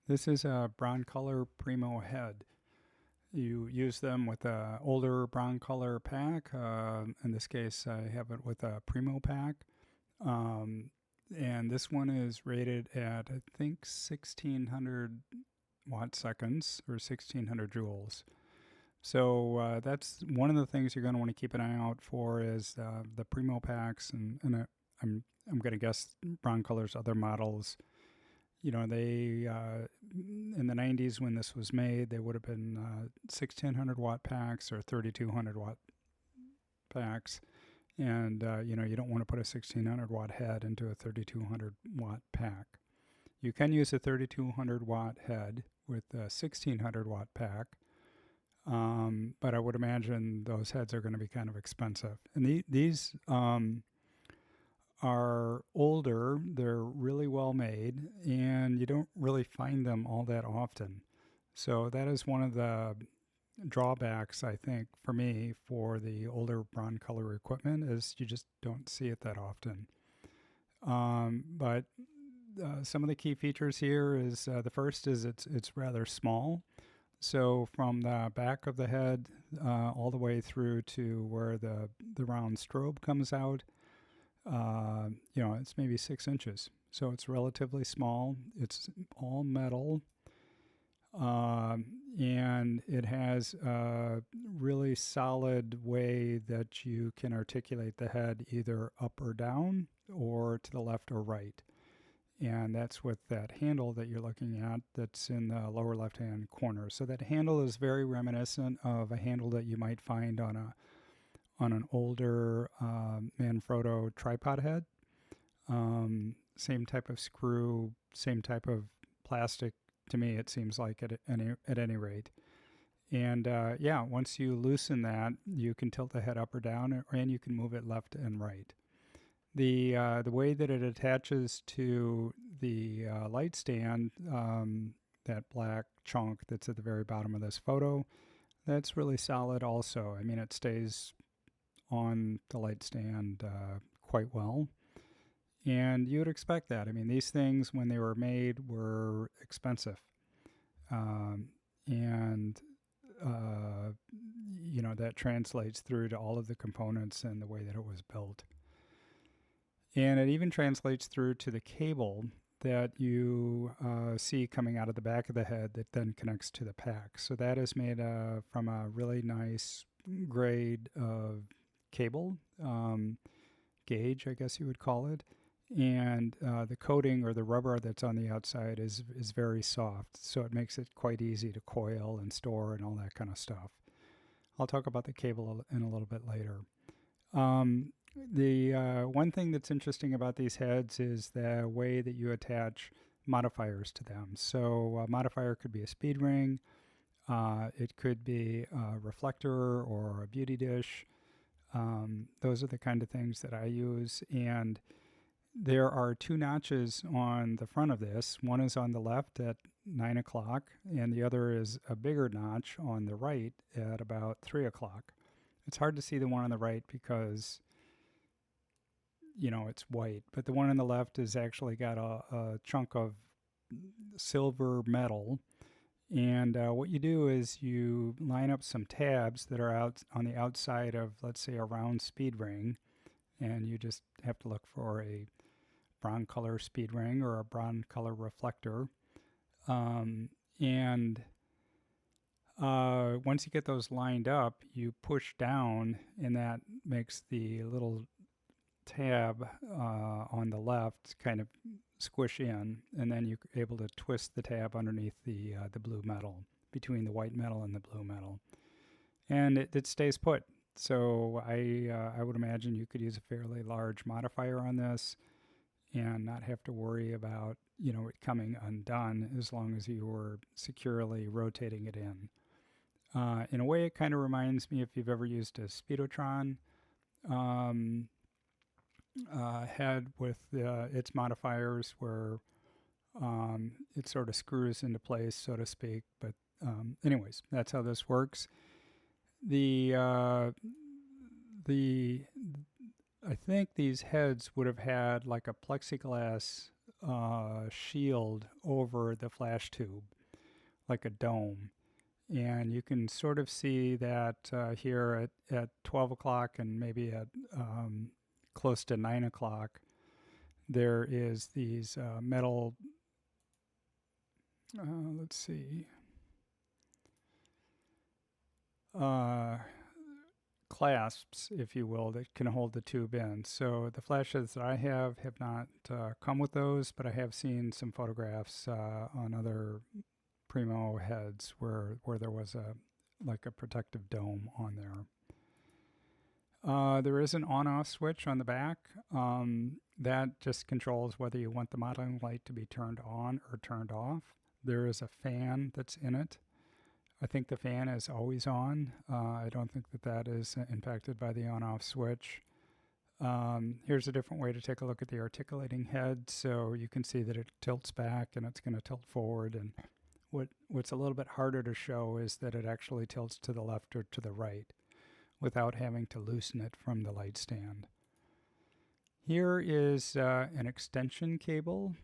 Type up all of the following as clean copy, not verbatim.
This is a Broncolor Primo Head. You use them with a older Broncolor pack. In this case, I have it with a Primo pack. Um, and this one is rated at, I think, 1600 watt seconds or 1600 joules. So that's one of the things you're going to want to keep an eye out for is the Primo packs. I'm going to guess Broncolor's other models, they in the 90s when this was made, they would have been 1600 watt packs or 3200 watt packs. And, you don't want to put a 1600 watt head into a 3200 watt pack. You can use a 3200 watt head with a 1600 watt pack, but I would imagine those heads are going to be kind of expensive. And these are older, they're really well made, and you don't really find them all that often. So that is one of the drawbacks, I think, for me for the older Broncolor equipment is you just don't see it that often. But some of the key features here is the first is it's rather small. So from the back of the head all the way through to where the round strobe comes out, it's maybe 6 inches. So it's relatively small. It's all metal. And it has a really solid way that you can articulate the head either up or down or to the left or right. And that's with that handle that you're looking at that's in the lower left hand corner. So that handle is very reminiscent of a handle that you might find on an older Manfrotto tripod head. Same type of screw, same type of plastic. To me, it seems like at any rate. And once you loosen that, you can tilt the head up or down, and you can move it left and right. The way that it attaches to the light stand, that black chunk that's at the very bottom of this photo, that's really solid also. I mean, it stays on the light stand quite well. And you would expect that. I mean, these things, when they were made, were expensive. Um, and, uh, that translates through to all of the components and the way that it was built. And it even translates through to the cable that you see coming out of the back of the head that then connects to the pack. So that is made from a really nice grade of cable, gauge, I guess you would call it. And the coating or the rubber that's on the outside is very soft, so it makes it quite easy to coil and store and all that kind of stuff. I'll talk about the cable in a little bit later. The one thing that's interesting about these heads is the way that you attach modifiers to them. So a modifier could be a speed ring, it could be a reflector or a beauty dish. Those are the kind of things that I use. And there are two notches on the front of this. One is on the left at 9 o'clock, and the other is a bigger notch on the right at about 3 o'clock. It's hard to see the one on the right because, it's white, but the one on the left has actually got a chunk of silver metal. And what you do is you line up some tabs that are out on the outside of, let's say, a round speed ring, and you just have to look for a Broncolor speed ring or a Broncolor reflector. And once you get those lined up, you push down, and that makes the little tab on the left kind of squish in, and then you're able to twist the tab underneath the blue metal, between the white metal and the blue metal, and it stays put. So I would imagine you could use a fairly large modifier on this and not have to worry about it coming undone as long as you were securely rotating it in. In a way, it kind of reminds me, if you've ever used a Speedotron um, head with its modifiers, where it sort of screws into place, so to speak. But anyways, that's how this works. The I think these heads would have had like a plexiglass shield over the flash tube, like a dome. And you can sort of see that here at 12 o'clock and maybe at close to 9 o'clock, there is these metal, let's see, clasps, if you will, that can hold the tube in. So the flashes that I have not come with those, but I have seen some photographs on other Primo heads where there was like a protective dome on there. There is an on-off switch on the back. That just controls whether you want the modeling light to be turned on or turned off. There is a fan that's in it. I think the fan is always on. I don't think that is impacted by the on-off switch. Here's a different way to take a look at the articulating head. So you can see that it tilts back and it's going to tilt forward. And what's a little bit harder to show is that it actually tilts to the left or to the right without having to loosen it from the light stand. Here is an extension cable.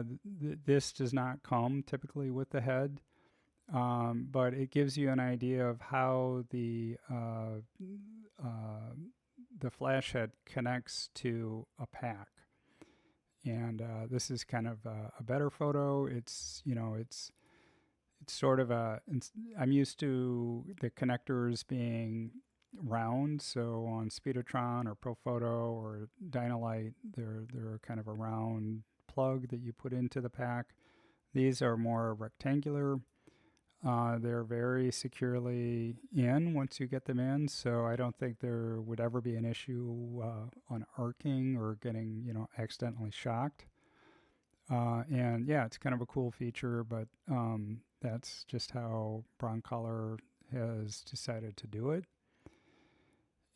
This does not come typically with the head, but it gives you an idea of how the flash head connects to a pack. And this is kind of a better photo. It's sort of I'm used to the connectors being round, so on Speedotron or Profoto or Dynalite, they're kind of a round plug that you put into the pack. These are more rectangular. They're very securely in once you get them in, so I don't think there would ever be an issue on arcing or getting accidentally shocked. And yeah, it's kind of a cool feature, but that's just how Broncolor has decided to do it.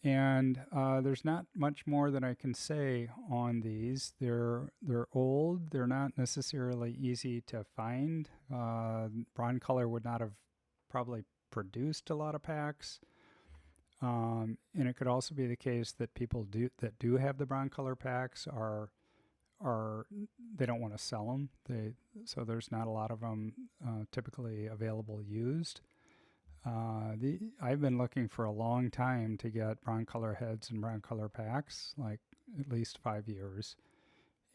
And there's not much more that I can say on these. They're old. They're not necessarily easy to find. Broncolor would not have probably produced a lot of packs. And it could also be the case that people that do have the Broncolor packs are they don't want to sell them. So there's not a lot of them typically available used. I've been looking for a long time to get Broncolor heads and Broncolor packs, like at least 5 years.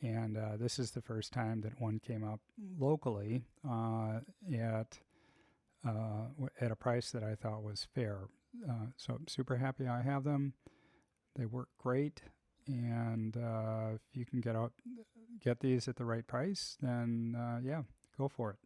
And this is the first time that one came up locally at a price that I thought was fair. So I'm super happy I have them. They work great. And if you can get these at the right price, then yeah, go for it.